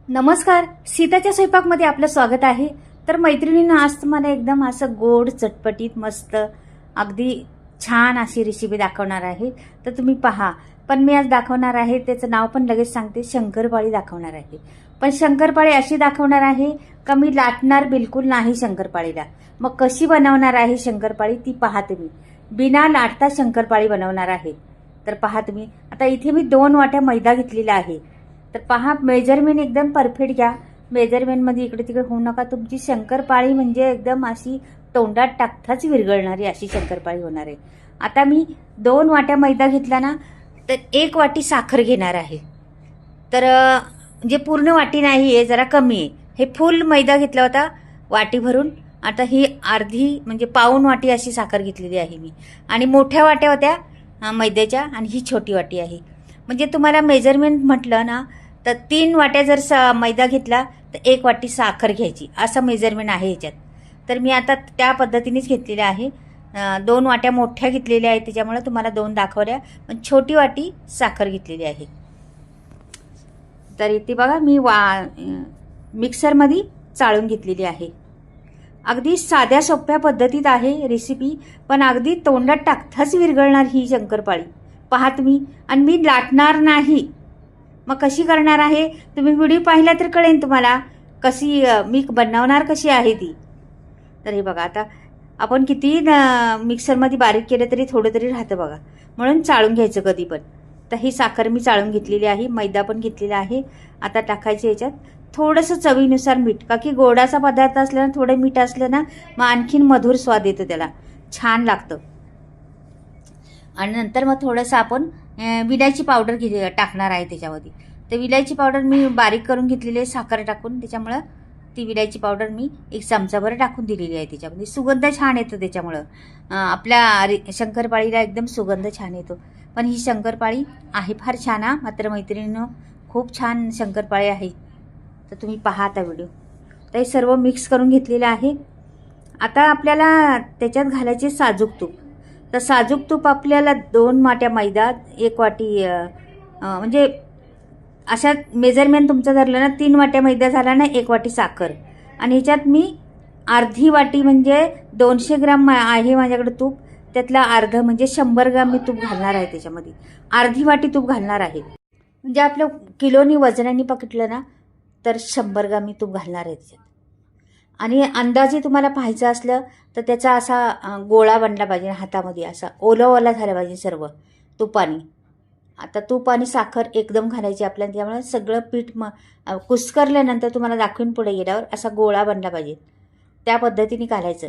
नमस्कार, सीताच्या स्वयंपाकमध्ये आपलं स्वागत आहे. तर मैत्रिणींनो, आज तुम्हाला एकदम असं गोड चटपटीत मस्त अगदी छान अशी रेसिपी दाखवणार आहे. तर तुम्ही पहा. पण मी आज दाखवणार आहे, त्याचं नाव पण लगेच सांगते, शंकरपाळी दाखवणार आहे. पण शंकरपाळी अशी दाखवणार आहे का मी लाटणार बिलकुल नाही शंकरपाळीला. मग कशी बनवणार आहे शंकरपाळी ती पहा तुम्ही. बिना लाटता शंकरपाळी बनवणार आहे. तर पहा तुम्ही. आता इथे मी 2 वाट्या मैदा घेतलेला आहे. तर पहा, मेजरमेंट एकदम परफेक्ट घ्या. मेजरमेंटमध्ये इकडे तिकडे होऊ नका. तुमची शंकरपाळी म्हणजे एकदम अशी तोंडात टाकताच विरघळणारी अशी शंकरपाळी होणार आहे. आता मी 2 वाट्या मैदा घेतला ना, तर 1 वाटी साखर घेणार आहे. तर म्हणजे पूर्ण वाटी नाही आहे, जरा कमी आहे. हे फुल मैदा घेतला होता वाटी भरून. आता ही अर्धी म्हणजे पाऊण वाटी अशी साखर घेतलेली आहे मी. आणि मोठ्या वाट्या होत्या मैद्याच्या, आणि ही छोटी वाटी आहे. म्हणजे तुम्हाला मेजरमेंट म्हटलं ना, तर 3 वाट्या जर मैदा घेतला तर 1 वाटी साखर घ्यायची, असं मेजरमेंट आहे ह्याच्यात. तर मी आता त्या पद्धतीनेच घेतलेलं आहे. 2 वाट्या मोठ्या घेतलेल्या आहेत, त्याच्यामुळे तुम्हाला 2 दाखवल्या. पण छोटी वाटी साखर घेतलेली आहे. तर इथे बघा, मी मिक्सरमध्ये चाळून घेतलेली आहे. अगदी साध्या सोप्या पद्धतीत आहे रेसिपी, पण अगदी तोंडात टाकताच विरघळणार ही शंकरपाळी. पहा तुम्ही. आणि मी लाटणार नाही. मग कशी करणार आहे, तुम्ही व्हिडिओ पाहिला तर कळेल तुम्हाला कशी मी बनवणार कशी आहे ती. तर हे बघा, आता आपण किती मिक्सरमध्ये बारीक केलं तरी थोडं तरी राहतं बघा. म्हणून चाळून घ्यायचं कधी पण. तर ही साखर मी चाळून घेतलेली आहे, मैदा पण घेतलेला आहे. आता टाकायचे याच्यात थोडंसं चवीनुसार मीठ, का की गोडाचा पदार्थ असला ना, थोडं मीठ असलं ना मग आणखीन मधुर स्वाद येतो, त्याला छान लागतं. आणि नंतर मग थोडंसं आपण विलायची पावडर टाकणार आहे त्याच्यामध्ये. तर विलायची पावडर मी बारीक करून घेतलेली आहे साखर टाकून, त्याच्यामुळं ती विलायची पावडर मी 1 चमचाभर टाकून दिलेली आहे त्याच्यामध्ये. सुगंध छान येतो त्याच्यामुळं. आपल्या शंकरपाळीला एकदम सुगंध छान येतो. पण ही शंकरपाळी आहे फार छान हा. मात्र मैत्रिणींनो, खूप छान शंकरपाळी आहे. तर तुम्ही पहा आता व्हिडिओ. तर हे सर्व मिक्स करून घेतलेलं आहे. आता आपल्याला त्याच्यात घालायचे साजूक तूप. तर साजूक तूप आपल्याला 2 वाट्या मैदा, 1 वाटी म्हणजे अशा मेजरमेंट तुमचं धरलं ना, 3 वाट्या मैदा झाला ना, 1 वाटी साखर. आणि ह्याच्यात मी अर्धी वाटी म्हणजे 200 ग्राम आहे माझ्याकडे तूप. त्यातलं अर्ध म्हणजे 100 ग्राम मी तूप घालणार आहे त्याच्यामध्ये. अर्धी वाटी तूप घालणार आहे. म्हणजे आपलं किलोनी वजनाने पकडलं ना, तर 100 ग्राम मी तूप घालणार आहे त्याच्यात. आणि अंदाजे तुम्हाला पाहायचं असलं तर त्याचा असा गोळा बनला पाहिजे हातामध्ये, असा ओला ओला झाला पाहिजे सर्व तुपाने. आता तूप आणि साखर एकदम घालायची आपल्याला, त्यामुळे सगळं पीठ कुस्करल्यानंतर तुम्हाला दाखवून पुढे गेल्यावर असा गोळा बनला पाहिजे. त्या पद्धतीने घालायचं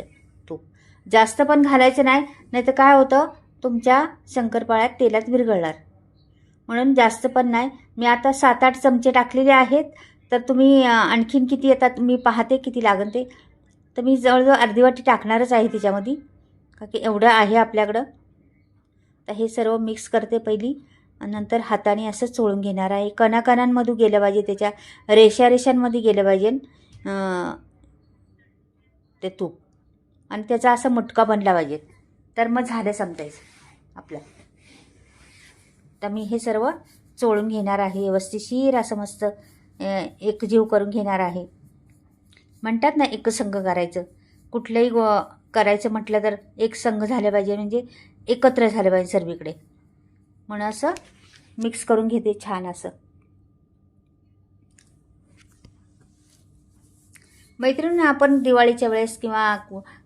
तूप. जास्त पण घालायचं नाही, नाही तर काय होतं, तुमच्या शंकरपाळ्यात तेलात विरघळणार. म्हणून जास्त पण नाही. मी आता 7-8 चमचे टाकलेले आहेत. तर तुम्ही आणखीन किती येतात मी पाहते किती लागेल ते. तर मी जवळजवळ अर्धी वाटी टाकणारच आहे त्याच्यामध्ये, का की एवढं आहे आपल्याकडं. तर हे सर्व मिक्स करते पहिली, आणि नंतर हाताने असं चोळून घेणार आहे. कणाकणांमधून गेलं पाहिजे, त्याच्या रेषांमध्ये गेलं पाहिजे ते तूप. आणि त्याचा असा मुटका बनला पाहिजे. तर मग झालं समजायचं आपलं. तर मी हे सर्व चोळून घेणार आहे व्यवस्थिशीर, असं मस्त एकजीव करून घेणार आहे. म्हणतात ना, एकसंघ करायचं. कुठलंही करायचं म्हटलं तर एक संघ झालं पाहिजे, म्हणजे एकत्र झालं पाहिजे सर्वीकडे. म्हणून असं मिक्स करून घेते छान असं. मैत्रिणी, आपण दिवाळीच्या वेळेस किंवा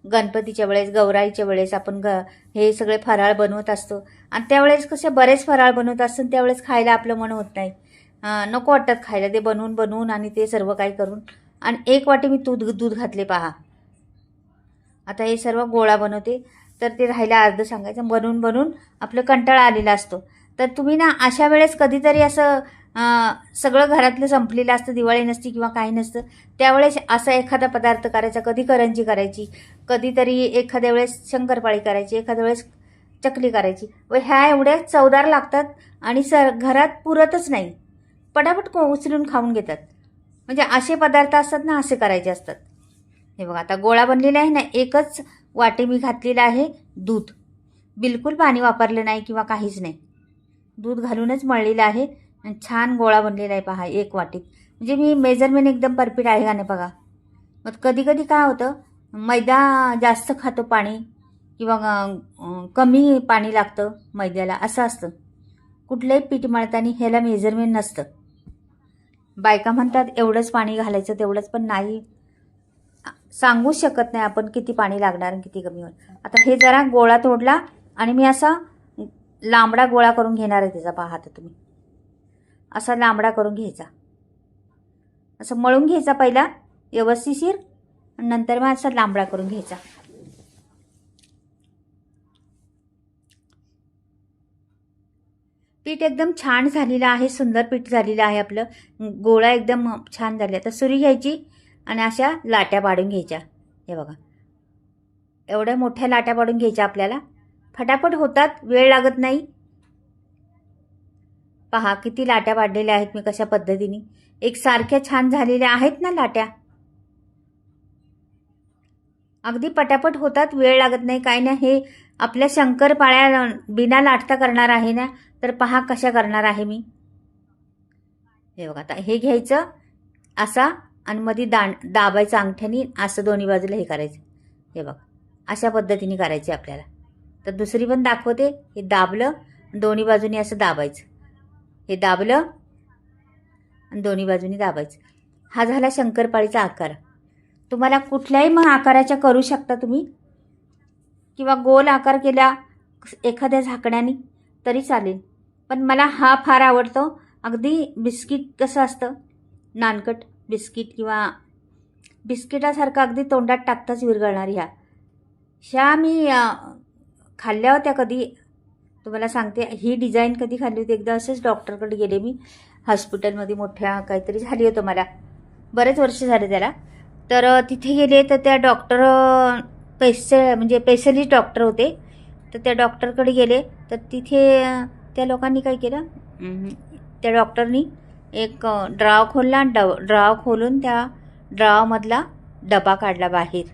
गणपतीच्या वेळेस, गौराईच्या वेळेस आपण हे सगळे फराळ बनवत असतो. आणि त्यावेळेस कसे बरेच फराळ बनवत असतो, त्यावेळेस खायला आपलं मन होत नाही, नको वाटतं खायला ते बनवून आणि ते सर्व काही करून. आणि 1 वाटी मी दूध घातले पहा. आता हे सर्व गोळा बनवते. तर ते राहायला अर्ध सांगायचं. बनवून आपलं कंटाळा आलेला असतो. तर तुम्ही ना अशा वेळेस कधीतरी असं सगळं घरातलं संपलेलं असतं, दिवाळी नसती किंवा काही नसतं, त्यावेळेस असा एखादा पदार्थ करायचा. कधी करंजी करायची, कधीतरी एखाद्या वेळेस शंकरपाळी करायची, एखाद्या वेळेस चकली करायची. व ह्या एवढ्या चवदार लागतात आणि घरात पुरतच नाही, पटापट उचलून खाऊन घेतात. म्हणजे असे पदार्थ असतात ना, असे करायचे असतात. हे बघा, आता गोळा बनलेला आहे ना. 1च वाटी मी घातलेलं आहे दूध. बिलकुल पाणी वापरलं नाही किंवा काहीच नाही. दूध घालूनच मळलेलं आहे आणि छान गोळा बनलेला आहे पहा 1 वाटीत. म्हणजे मी मेजरमेंट एकदम परफेक्ट आहे का नाही बघा. मग कधी कधी काय होतं, मैदा जास्त खातो पाणी किंवा कमी पाणी लागतं मैद्याला, असं असतं. कुठलंही पीठ मळताना ह्याला मेजरमेंट नसतं. बायका म्हणतात एवढंच पाणी घालायचं तेवढंच, पण नाही, सांगूच शकत नाही आपण किती पाणी लागणार आणि किती कमी होईल. आता हे जरा गोळा तोडला आणि मी असा लांबडा गोळा करून घेणार आहे त्याचा. पाहता तुम्ही असा लांबडा करून घ्यायचा, असं मळून घ्यायचा पहिला व्यवस्थितशीर, आणि नंतर मग असा लांबडा करून घ्यायचा. पीठ एकदम छान झालेलं आहे, सुंदर पीठ झालेलं आहे आपलं. गोळा एकदम छान झाला. तर सुरी घ्यायची आणि अशा लाट्या पाडून घ्यायच्या. हे बघा, एवढ्या मोठ्या लाट्या पाडून घ्यायच्या आपल्याला. फटाफट होतात, वेळ लागत नाही. पहा किती लाट्या पाडलेल्या आहेत मी, कशा पद्धतीने एकसारख्या छान झालेल्या आहेत ना लाट्या. अगदी पटापट होतात, वेळ लागत नाही, काय नाही. हे आपल्या शंकरपाळ्या बिना लाटता करणार आहे ना, तर पहा कशा करणार आहे मी. हे बघा, आता हे घ्यायचं असा आणि मध्ये दाबायचं अंगठ्याने, असं दोन्ही बाजूला हे करायचं. हे बघा, अशा पद्धतीने करायचे आपल्याला. तर दुसरी पण दाखवते. हे दाबलं, दोन्ही बाजूनी असं दाबायचं. हे दाबलं आणि दोन्ही बाजूनी दाबायचं. हा झाला शंकरपाळीचा आकार. तुम्हाला कुठल्याही मग आकाराच्या करू शकता तुम्ही, किंवा गोल आकार केला एखाद्या झाकण्याने तरी चालेल. पण मला हा फार आवडतो. अगदी बिस्किट कसं असतं, नानकट बिस्किट किंवा बिस्किटासारखं अगदी तोंडात टाकताच विरघळणार. ह्या मी खाल्ल्या होत्या कधी, तुम्हाला सांगते. ही डिझाईन कधी खाल्ली होती, एकदा असंच डॉक्टरकडे गेले मी हॉस्पिटलमध्ये, मोठ्या काहीतरी झाली होतं मला, बरेच वर्ष झाले त्याला. तर तिथे गेले तर त्या डॉक्टर म्हणजे स्पेशलिस्ट डॉक्टर होते. तर त्या डॉक्टरकडे गेले तर तिथे त्या लोकांनी काय केलं, त्या डॉक्टरनी एक ड्राव खोलला. ड्राव खोलून त्या ड्रावमधला डबा काढला बाहेर,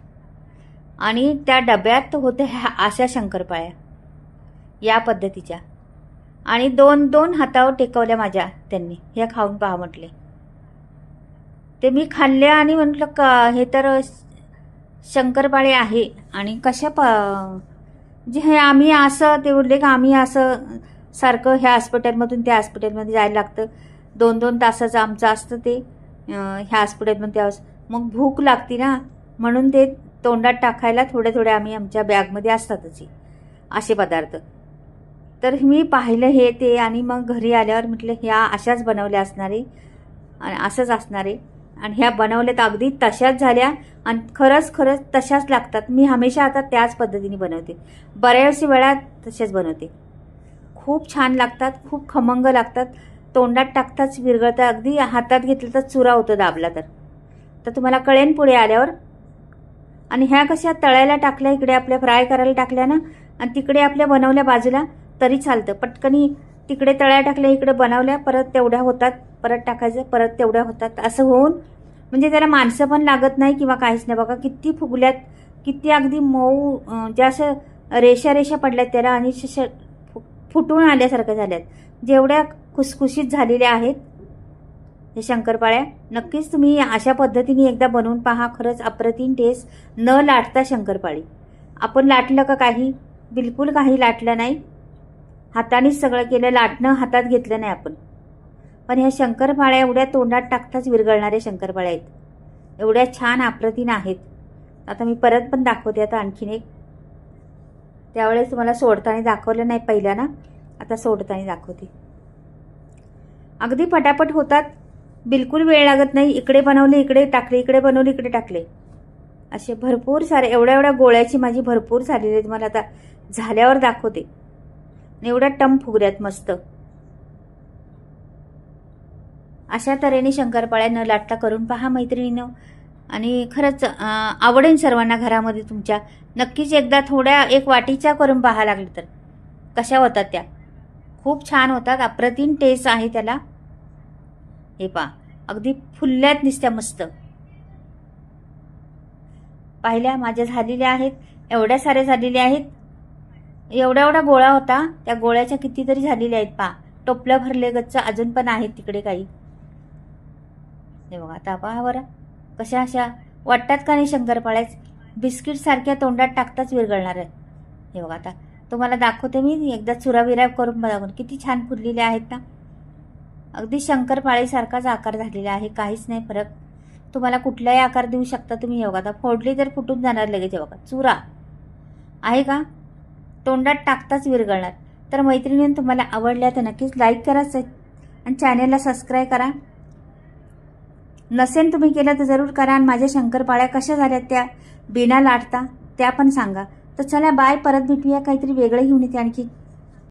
आणि त्या डब्यात होत्या ह्या अशा शंकरपाळ्या या पद्धतीच्या, आणि 2-2 हातावर टेकवल्या माझ्या त्यांनी. ह्या खाऊन पहा म्हटले. ते मी खाल्ल्या आणि म्हटलं हे तर शंकरपाळे आहे. आणि कशा जे हे आम्ही असं, ते बोलले का आम्ही असं सारखं ह्या हॉस्पिटलमधून त्या हॉस्पिटलमध्ये जायला लागतं. 2-2 तासाचं आमचं असतं ते ह्या हॉस्पिटलमध्ये. त्यावेळेस मग भूक लागते ना, म्हणून ते तोंडात टाकायला थोडे थोडे आम्ही आमच्या बॅगमध्ये असतातच असे पदार्थ. तर मी पाहिलं हे ते, आणि मग घरी आल्यावर म्हटलं ह्या अशाच बनवल्या असणारे आणि असंच असणारे. आणि ह्या बनवल्या तर अगदी तशाच झाल्या, आणि खरंच तशाच लागतात. मी हमेशा आता त्याच पद्धतीने बनवते, बऱ्याच वेळा तशाच बनवते. खूप छान लागतात, खूप खमंग लागतात. तोंडात टाकताच विरघळतात, अगदी हातात घेतलं तर चुरा होतो दाबला तर तुम्हाला कळेन पुढे आल्यावर. आणि ह्या कशा तळायला टाकल्या, इकडे आपल्या फ्राय करायला टाकल्या ना, आणि तिकडे आपल्या बनवल्या बाजूला तरी चालतं. पटकनी तिकडे तळायला टाकल्या, इकडे बनवल्या, परत तेवढ्या होतात, परत टाकायचं, परत तेवढ्या होतात. असं होऊन म्हणजे त्याला माणसं पण लागत नाही किंवा काहीच नाही. बघा किती फुगल्यात, किती अगदी मऊ, ज्या असं रेषा पडल्यात त्याला, आणि फुटून आल्यासारख्या झाल्यात. जेवढ्या खुसखुशीत झालेल्या आहेत हे शंकरपाळ्या. नक्कीच तुम्ही अशा पद्धतीने एकदा बनवून पहा. खरंच अप्रतिम टेस्ट. न लाटता शंकरपाळी. आपण लाटलं का काही, बिलकुल काही लाटलं नाही, हातानेच सगळं केलं. लाटणं हातात घेतलं नाही आपण. पण ह्या शंकरपाळ्या एवढ्या तोंडात टाकताच विरघळणाऱ्या शंकरपाळ्या आहेत, एवढ्या छान अप्रतिम आहेत. आता मी परत पण दाखवते आता आणखीन एक. त्यावेळेस तुम्हाला सोडताना दाखवलं नाही पहिल्या ना, आता सोडताना दाखवते. अगदी पटापट होतात, बिलकुल वेळ लागत नाही. इकडे बनवले इकडे टाकले, इकडे बनवले इकडे टाकले, असे भरपूर सारे. एवढ्या गोळ्याची माझी भरपूर झालेली आहे. तुम्हाला आता झाल्यावर दाखवते. एवढ्या टम फुगल्यात मस्त. अशा तऱ्हेने शंकरपाळ्या न लाटता करून पहा मैत्रिणींनो. आणि खरंच आवडेल सर्वांना घरामध्ये तुमच्या. नक्कीच एकदा थोड्या एक वाटीच्या करून पहा लागलं तर कशा होतात त्या. खूप छान होतात, अप्रतिम टेस्ट आहे त्याला. हे पहा अगदी फुलल्यात निसत्या मस्त. पाहिल्या माझ्या झालेल्या आहेत, एवढ्या साऱ्या झालेल्या आहेत. एवढा गोळा होता, त्या गोळ्याच्या कितीतरी झालेल्या आहेत. पहा टोपलं भरले गच्च, अजून पण आहेत तिकडे काही. हे बघा आता पहा बरं कशा अशा वाटतात का नाही शंकरपाळ्याच बिस्किट सारख्या तोंडात टाकताच विरघळणार आहे. हे बघा आता तुम्हाला दाखवते मी एकदा चुराविरा करून बघा किती छान फुललेले आहेत ना. अगदी शंकरपाळीसारखाच आकार झालेला आहे, काहीच नाही फरक. तुम्हाला कुठलाही आकार देऊ शकता तुम्ही. हे बघा आता फोडली तर फुटून जाणार लगेच. हे बघा चुरा आहे का तोंडात टाकताच विरघळणार. तर मैत्रिणींनी तुम्हाला आवडल्या तर नक्कीच लाईक करा आणि चॅनेलला सबस्क्राईब करा. नसेल तुम्ही केलं तर जरूर करा. आणि माझ्या शंकरपाळ्या कशा झाल्यात त्या बिना लाटता त्या पण सांगा. तर चला बाय, परत भेटूया काहीतरी वेगळं घेऊन येते आणखी.